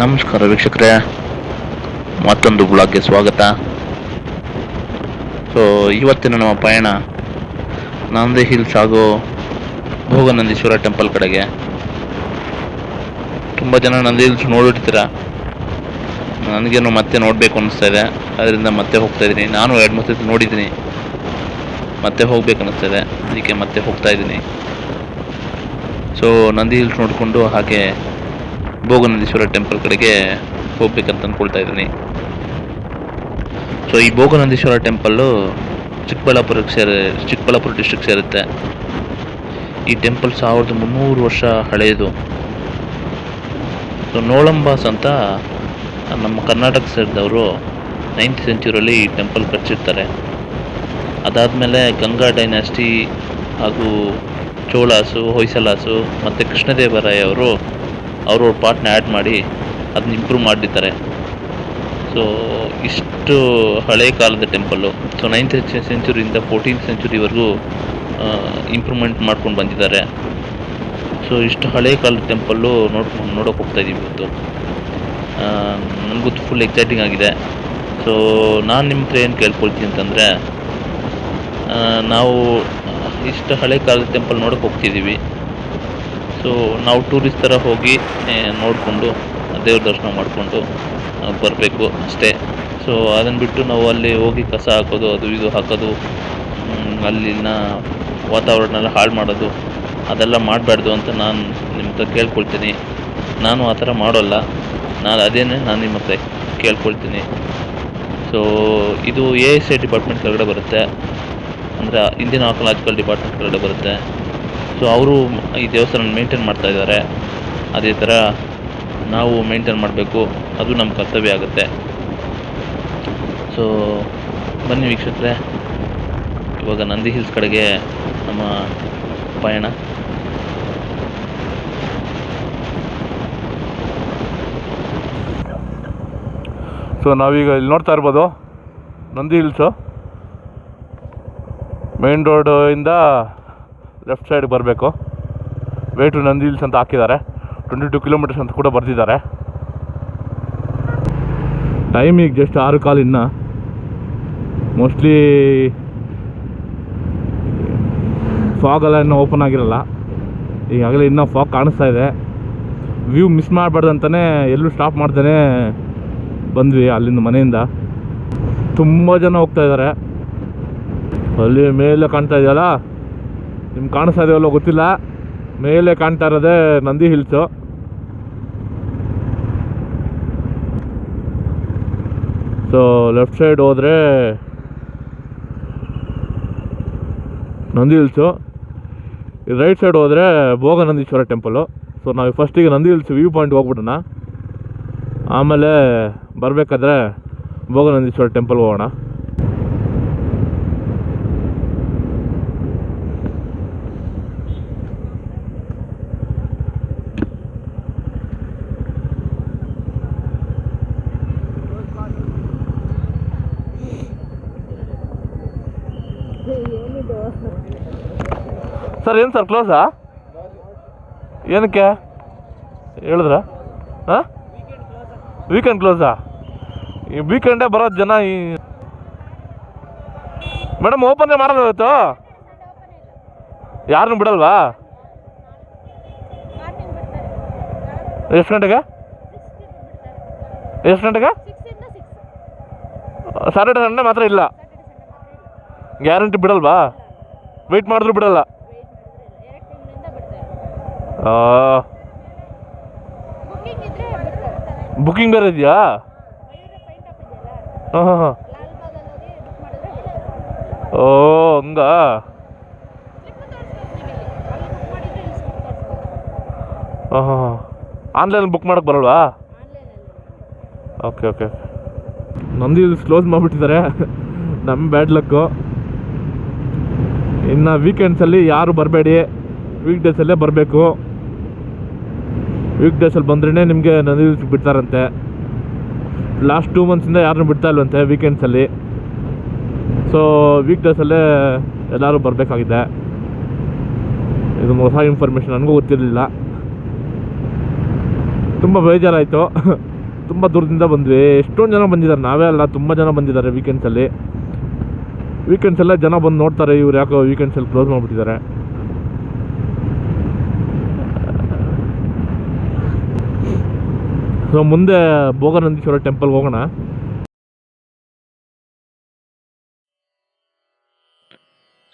ನಮಸ್ಕಾರ ವೀಕ್ಷಕರೇ, ಮತ್ತೊಂದು ಬ್ಲಾಗ್ಗೆ ಸ್ವಾಗತ. ಸೊ ಇವತ್ತಿನ ನಮ್ಮ ಪಯಣ ನಂದಿ ಹಿಲ್ಸ್ ಹಾಗೂ ಭೋಗನಂದೀಶ್ವರ ಟೆಂಪಲ್ ಕಡೆಗೆ. ತುಂಬ ಜನ ನಂದಿ ಹಿಲ್ಸ್ ನೋಡಿರ್ತೀರ, ನನಗೇನು ಮತ್ತೆ ನೋಡಬೇಕು ಅನ್ನಿಸ್ತಾ ಇದೆ, ಅದರಿಂದ ಮತ್ತೆ ಹೋಗ್ತಾ ಇದ್ದೀನಿ. ನಾನು 2-3 ಸತಿ ನೋಡಿದ್ದೀನಿ, ಮತ್ತೆ ಹೋಗ್ಬೇಕು ಅನ್ನಿಸ್ತಾ ಇದೆ, ಅದಕ್ಕೆ ಮತ್ತೆ ಹೋಗ್ತಾ ಇದ್ದೀನಿ. ಸೊ ನಂದಿ ಹಿಲ್ಸ್ ನೋಡಿಕೊಂಡು ಹಾಗೆ ಭೋಗನಂದೀಶ್ವರ ಟೆಂಪಲ್ ಕಡೆಗೆ ಹೋಗ್ಬೇಕಂತ ಅಂದ್ಕೊಳ್ತಾ ಇದ್ದೀನಿ. ಸೊ ಈ ಭೋಗನಂದೀಶ್ವರ ಟೆಂಪಲ್ಲು ಚಿಕ್ಕಬಳ್ಳಾಪುರ ಡಿಸ್ಟ್ರಿಕ್ಟ್ ಸೇರುತ್ತೆ. ಈ ಟೆಂಪಲ್ 1300 ವರ್ಷ ಹಳೆಯದು. ಸೊ ನೋಲಂಬಾಸ್ ಅಂತ ನಮ್ಮ ಕರ್ನಾಟಕ ಸೇರಿದವರು 9th ಸೆಂಚುರಿಯಲ್ಲಿ ಈ ಟೆಂಪಲ್ ಕಟ್ಟಿಸಿರ್ತಾರೆ. ಅದಾದಮೇಲೆ ಗಂಗಾ ಡೈನಾಸ್ಟಿ ಹಾಗೂ ಚೋಳಾಸು, ಹೊಯ್ಸಲಾಸು ಮತ್ತು ಕೃಷ್ಣದೇವರಾಯ ಅವರು ಅವ್ರ ಪಾರ್ಟ್ನ ಆ್ಯಡ್ ಮಾಡಿ ಅದನ್ನ ಇಂಪ್ರೂವ್ ಮಾಡಿದ್ದಾರೆ. ಸೊ ಇಷ್ಟು ಹಳೆ ಕಾಲದ ಟೆಂಪಲ್ಲು. ಸೊ 9th ಸೆಂಚುರಿಯಿಂದ 14th ಸೆಂಚುರಿವರೆಗೂ ಇಂಪ್ರೂವ್ಮೆಂಟ್ ಮಾಡ್ಕೊಂಡು ಬಂದಿದ್ದಾರೆ. ಸೊ ಇಷ್ಟು ಹಳೆ ಕಾಲದ ಟೆಂಪಲ್ಲು ನೋಡೋಕೆ ಹೋಗ್ತಾ ಇದ್ದೀವಿ ಇವತ್ತು. ನನಗೂ ಫುಲ್ ಎಕ್ಸೈಟಿಂಗ್ ಆಗಿದೆ. ಸೊ ನಾನು ನಿಮ್ಮ ಹತ್ರ ಏನು ಕೇಳ್ಕೊಳ್ತೀನಿ ಅಂತಂದರೆ, ನಾವು ಇಷ್ಟು ಹಳೆ ಕಾಲದ ಟೆಂಪಲ್ ನೋಡೋಕೆ ಹೋಗ್ತಿದ್ದೀವಿ. ಸೊ ನಾವು ಟೂರಿಸ್ಟ್ ಥರ ಹೋಗಿ ನೋಡಿಕೊಂಡು ದೇವ್ರ ದರ್ಶನ ಮಾಡಿಕೊಂಡು ಬರಬೇಕು ಅಷ್ಟೇ. ಸೊ ಅದನ್ನು ಬಿಟ್ಟು ನಾವು ಅಲ್ಲಿ ಹೋಗಿ ಕಸ ಹಾಕೋದು, ಅದು ಇದು ಹಾಕೋದು, ಅಲ್ಲಿನ ವಾತಾವರಣ ಎಲ್ಲ ಹಾಳು ಮಾಡೋದು, ಅದೆಲ್ಲ ಮಾಡಬಾರ್ದು ಅಂತ ನಾನು ನಿಮ್ಮ ಹತ್ರ ಕೇಳ್ಕೊಳ್ತೀನಿ. ನಾನು ಆ ಥರ ಮಾಡೋಲ್ಲ. ನಾನು ನಿಮ್ಮ ಹತ್ರ ಕೇಳ್ಕೊಳ್ತೀನಿ. ಸೊ ಇದು ASI ಡಿಪಾರ್ಟ್ಮೆಂಟ್ ಕೆಳಗಡೆ ಬರುತ್ತೆ, ಅಂದರೆ ಇಂಡಿಯನ್ ಆರ್ಕಿಯಾಲಜಿಕಲ್ ಡಿಪಾರ್ಟ್ಮೆಂಟ್ ಕೆಳಗಡೆ ಬರುತ್ತೆ. ಸೊ ಅವರು ಈ ದೇವಸ್ಥಾನ ಮೇಂಟೈನ್ ಮಾಡ್ತಾ ಇದ್ದಾರೆ. ಅದೇ ಥರ ನಾವು ಮೇಂಟೈನ್ ಮಾಡಬೇಕು, ಅದು ನಮ್ಮ ಕರ್ತವ್ಯ ಆಗುತ್ತೆ. ಸೊ ಬನ್ನಿ ವೀಕ್ಷಕರೇ, ಇವಾಗ ನಂದಿ ಹಿಲ್ಸ್ ಕಡೆಗೆ ನಮ್ಮ ಪಯಣ. ಸೊ ನಾವೀಗ ಇಲ್ಲಿ ನೋಡ್ತಾ ಇರ್ಬೋದು ನಂದಿ ಹಿಲ್ಸು. ಮೇನ್ ರೋಡಿಂದ ಲೆಫ್ಟ್ ಸೈಡ್ ಬರಬೇಕು. ವೇ ಟು ನಂದಿ ಹಿಲ್ಸ್ ಅಂತ ಹಾಕಿದ್ದಾರೆ. 22 ಕಿಲೋಮೀಟರ್ಸ್ ಅಂತ ಕೂಡ ಬರ್ತಿದ್ದಾರೆ. ಟೈಮ್ ಈಗ ಜಸ್ಟ್ 6:15 ಇನ್ನು. ಮೋಸ್ಟ್ಲಿ ಫಾಗೆಲ್ಲ ಇನ್ನೂ ಓಪನ್ ಆಗಿರಲ್ಲ. ಈಗಾಗಲೇ ಇನ್ನೂ ಫಾಗ್ ಕಾಣಿಸ್ತಾ ಇದೆ. ವ್ಯೂ ಮಿಸ್ ಮಾಡಬಾರ್ದು ಅಂತಲೇ ಎಲ್ಲೂ ಸ್ಟಾಪ್ ಮಾಡ್ದೇ ಬಂದ್ವಿ ಅಲ್ಲಿಂದ ಮನೆಯಿಂದ. ತುಂಬ ಜನ ಹೋಗ್ತಾ ಇದ್ದಾರೆ. ಅಲ್ಲಿ ಮೇಲೆ ಕಾಣ್ತಾ ಇದೆಯಲ್ಲ, ನಿಮ್ಗೆ ಕಾಣಿಸ್ತಾ ಇದೆಯಲ್ಲೋ ಗೊತ್ತಿಲ್ಲ, ಮೇಲೆ ಕಾಣ್ತಾ ಇರೋದೇ Nandi hills. So left side ಹೋದರೆ ನಂದಿ ಹಿಲ್ಸು, ರೈಟ್ ಸೈಡ್ ಹೋದರೆ ಭೋಗನಂದೀಶ್ವರ ಟೆಂಪಲು. ಸೊ ನಾವು ಫಸ್ಟಿಗೆ ನಂದಿ ಹಿಲ್ಸ್ ವ್ಯೂ ಪಾಯಿಂಟ್ಗೆ ಹೋಗ್ಬಿಡೋಣ, ಆಮೇಲೆ ಬರಬೇಕಾದ್ರೆ ಭೋಗನಂದೀಶ್ವರ ಟೆಂಪಲ್ಗೆ ಹೋಗೋಣ. ಸರ್ ಏನು ಸರ್ ಕ್ಲೋಸಾ? ಏನಕ್ಕೆ ಹೇಳಿದ್ರ? ಹಾಂ, ವೀಕೆಂಡ್ ಕ್ಲೋಸಾ? ಈ ವೀಕೆಂಡೇ ಬರೋದು ಜನ. ಈ ಮೇಡಮ್ ಓಪನ್ನೇ ಮಾಡೋದು ಇವತ್ತು? ಯಾರನ್ನೂ ಬಿಡಲ್ವಾ? ಎಷ್ಟು ಗಂಟೆಗೆ? ಸ್ಯಾಟರ್ಡೆ ಸಂಡೇ ಮಾತ್ರ ಇಲ್ಲ? ಗ್ಯಾರಂಟಿ ಬಿಡಲ್ವಾ? ವೆಯ್ಟ್ ಮಾಡಿದ್ರು ಬಿಡಲ್ಲ? ಬುಕ್ಕಿಂಗ್ ಬೇರೆ ಇದೆಯಾ? ಹಾಂ ಹಾಂ ಹಾಂ. ಓ ಹಂಗಾ? ಹಾಂ ಹಾಂ ಹಾಂ. ಆನ್ಲೈನಲ್ಲಿ ಬುಕ್ ಮಾಡೋಕ್ಕೆ ಬರಲ್ವಾ? Okay okay. ನಂದಿ ಕ್ಲೋಸ್ ಮಾಡಿಬಿಟ್ಟಿದ್ದಾರೆ. ನಮ್ಮ ಬ್ಯಾಡ್ ಲಕ್ಕು. ಇನ್ನು ವೀಕೆಂಡ್ಸಲ್ಲಿ ಯಾರು ಬರಬೇಡಿ, ವೀಕ್ ಡೇಸಲ್ಲೇ ಬರಬೇಕು. ವೀಕ್ ಡೇಸಲ್ಲಿ ಬಂದ್ರೇ ನಿಮಗೆ ನಂದಿ ಹಿಲ್ಸ್ ಬಿಡ್ತಾರಂತೆ. ಲಾಸ್ಟ್ 2 ಮಂತ್ಸಿಂದ ಯಾರನ್ನೂ ಬಿಡ್ತಾ ಇಲ್ವಂತೆ ವೀಕೆಂಡ್ಸಲ್ಲಿ. ಸೊ ವೀಕ್ ಡೇಸಲ್ಲೇ ಎಲ್ಲರೂ ಬರಬೇಕಾಗಿದೆ. ಇದು ಹೊಸ ಇನ್ಫಾರ್ಮೇಷನ್, ನನಗೂ ಗೊತ್ತಿರಲಿಲ್ಲ. ತುಂಬ ಬೇಜಾರಾಯಿತು. ತುಂಬ ದೂರದಿಂದ ಬಂದ್ವಿ. ಎಷ್ಟೊಂದು ಜನ ಬಂದಿದ್ದಾರೆ, ನಾವೇ ಅಲ್ಲ ತುಂಬ ಜನ ಬಂದಿದ್ದಾರೆ. ವೀಕೆಂಡ್ಸೆಲ್ಲ ಜನ ಬಂದು ನೋಡ್ತಾರೆ, ಇವ್ರು ಯಾಕೋ ವೀಕೆಂಡ್ಸಲ್ಲಿ ಕ್ಲೋಸ್ ಮಾಡಿಬಿಟ್ಟಿದ್ದಾರೆ. ಸೊ ಮುಂದೆ ಭೋಗನಂದೀಶ್ವರ ಟೆಂಪಲ್ಗೆ ಹೋಗೋಣ.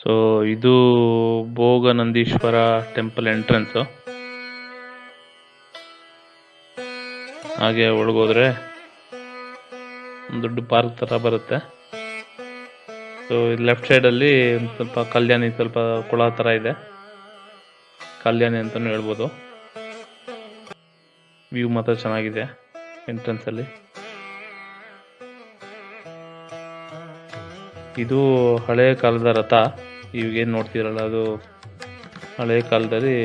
ಸೊ ಇದು ಭೋಗನಂದೀಶ್ವರ ಟೆಂಪಲ್ ಎಂಟ್ರೆನ್ಸು. ಹಾಗೆ ಒಳಗೋದ್ರೆ ಒಂದು ದೊಡ್ಡ ಪಾರ್ಕ್ ಥರ ಬರುತ್ತೆ. ಸೊ ಲೆಫ್ಟ್ ಸೈಡಲ್ಲಿ ಒಂದು ಸ್ವಲ್ಪ ಕಲ್ಯಾಣಿ, ಸ್ವಲ್ಪ ಕೊಳ ಥರ ಇದೆ, ಕಲ್ಯಾಣಿ ಅಂತಲೂ ಹೇಳ್ಬೋದು. ವ್ಯೂ ಮಾತ್ರ ಚೆನ್ನಾಗಿದೆ ಎಂಟ್ರೆನ್ಸಲ್ಲಿ. ಇದು ಹಳೆಯ ಕಾಲದ ರಥ. ಇವಾಗೇನು ನೋಡ್ತಿರಲ್ಲ, ಅದು ಹಳೆಯ ಕಾಲದಲ್ಲಿ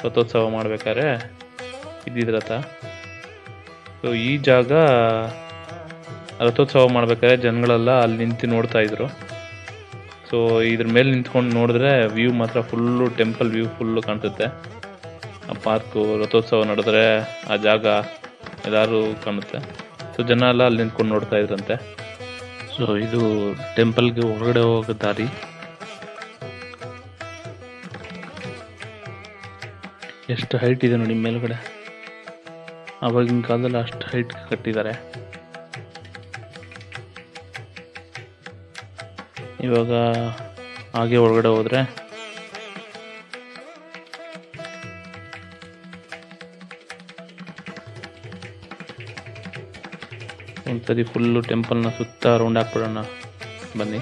ರಥೋತ್ಸವ ಮಾಡ್ಬೇಕಾದ್ರೆ ಇದ್ದಿದ್ದ ರಥ. ಸೊ ಈ ಜಾಗ ರಥೋತ್ಸವ ಮಾಡ್ಬೇಕಾದ್ರೆ ಜನಗಳೆಲ್ಲ ಅಲ್ಲಿ ನಿಂತು ನೋಡ್ತಾ ಇದ್ರು. ಸೊ ಇದ್ರ ಮೇಲೆ ನಿಂತ್ಕೊಂಡು ನೋಡಿದ್ರೆ ವ್ಯೂ ಮಾತ್ರ ಫುಲ್ಲು, ಟೆಂಪಲ್ ವ್ಯೂ ಫುಲ್ಲು ಕಾಣಿಸುತ್ತೆ. ಆ ಪಾರ್ಕು, ರಥೋತ್ಸವ ನಡೆದ್ರೆ ಆ ಜಾಗ ಎಲ್ಲರೂ ಕಾಣುತ್ತೆ. ಸೊ ಜನ ಎಲ್ಲ ಅಲ್ಲಿ ನಿಂತ್ಕೊಂಡು ನೋಡ್ತಾ ಇದ್ರಂತೆ. ಸೊ ಇದು ಟೆಂಪಲ್ಗೆ ಹೊರಗಡೆ ಹೋಗೋ ದಾರಿ. ಎಷ್ಟು ಹೈಟ್ ಇದೆ ನೋಡಿ ಮೇಲ್ಗಡೆ. ಆವಾಗಿನ ಕಾಲದಲ್ಲಿ ಅಷ್ಟು ಹೈಟ್ ಕಟ್ಟಿದ್ದಾರೆ. ಇವಾಗ ಹಾಗೆ ಒಳಗಡೆ ಹೋದರೆ ಒಂದ್ಸರಿ ಫುಲ್ಲು ಟೆಂಪಲ್ನ ಸುತ್ತ ರೌಂಡ್ ಹಾಕ್ಬಿಡೋಣ ಬನ್ನಿ.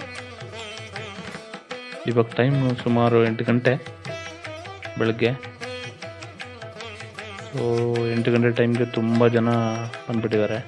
ಇವಾಗ ಟೈಮ್ ಸುಮಾರು 8 ಗಂಟೆ ಬೆಳಗ್ಗೆ. ಸೊ 8 ಗಂಟೆ ಟೈಮ್ಗೆ ತುಂಬ ಜನ ಬಂದ್ಬಿಟ್ಟಿದ್ದಾರೆ.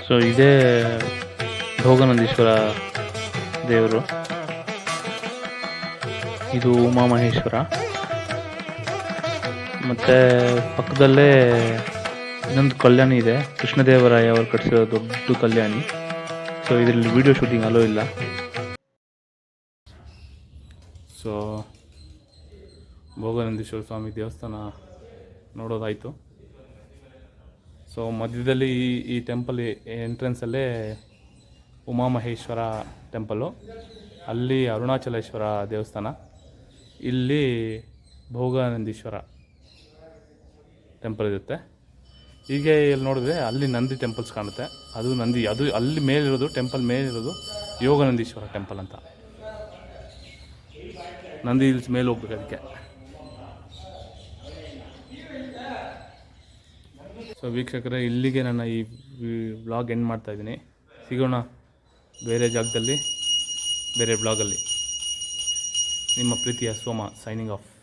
ಸೊ ಇದೇ ಭೋಗನಂದೀಶ್ವರ ದೇವರು. ಇದು ಉಮಾಮಹೇಶ್ವರ. ಮತ್ತು ಪಕ್ಕದಲ್ಲೇ ಇನ್ನೊಂದು ಕಲ್ಯಾಣಿ ಇದೆ, ಕೃಷ್ಣದೇವರಾಯ ಅವರು ಕಟ್ಟಿಸಿರೋ ದೊಡ್ಡ ಕಲ್ಯಾಣಿ. ಸೊ ಇದರಲ್ಲಿ ವಿಡಿಯೋ ಶೂಟಿಂಗ್ ಅಲೋ ಇಲ್ಲ. ಸೊ ಭೋಗನಂದೀಶ್ವರ ಸ್ವಾಮಿ ದೇವಸ್ಥಾನ ನೋಡೋದಾಯಿತು. ಸೊ ಮಧ್ಯದಲ್ಲಿ ಈ ಟೆಂಪಲ್ ಎಂಟ್ರೆನ್ಸಲ್ಲೇ ಉಮಾಮಹೇಶ್ವರ ಟೆಂಪಲ್ಲು, ಅಲ್ಲಿ ಅರುಣಾಚಲೇಶ್ವರ ದೇವಸ್ಥಾನ, ಇಲ್ಲಿ ಭೋಗನಂದೀಶ್ವರ ಟೆಂಪಲ್ ಇರುತ್ತೆ. ಹೀಗೆ ಇಲ್ಲಿ ನೋಡಿದ್ರೆ ಅಲ್ಲಿ ನಂದಿ ಟೆಂಪಲ್ಸ್ ಕಾಣುತ್ತೆ. ಅದು ನಂದಿ, ಅದು ಅಲ್ಲಿ ಮೇಲಿರೋದು, ಟೆಂಪಲ್ ಮೇಲಿರೋದು ಯೋಗನಂದೀಶ್ವರ ಟೆಂಪಲ್ ಅಂತ. ನಂದಿ ಹಿಲ್ಸ್ ಮೇಲೆ ಹೋಗ್ಬೇಕು ಅದಕ್ಕೆ. ಸೊ ವೀಕ್ಷಕರೇ, ಇಲ್ಲಿಗೆ ನನ್ನ ಈ ವ್ಲಾಗ್ ಎಂಡ್ ಮಾಡ್ತಾಯಿದ್ದೀನಿ. ಸಿಗೋಣ ಬೇರೆ ಜಾಗದಲ್ಲಿ, ಬೇರೆ ಬ್ಲಾಗಲ್ಲಿ. ನಿಮ್ಮ ಪ್ರೀತಿಯ ಸೋಮ ಸೈನಿಂಗ್ ಆಫ್.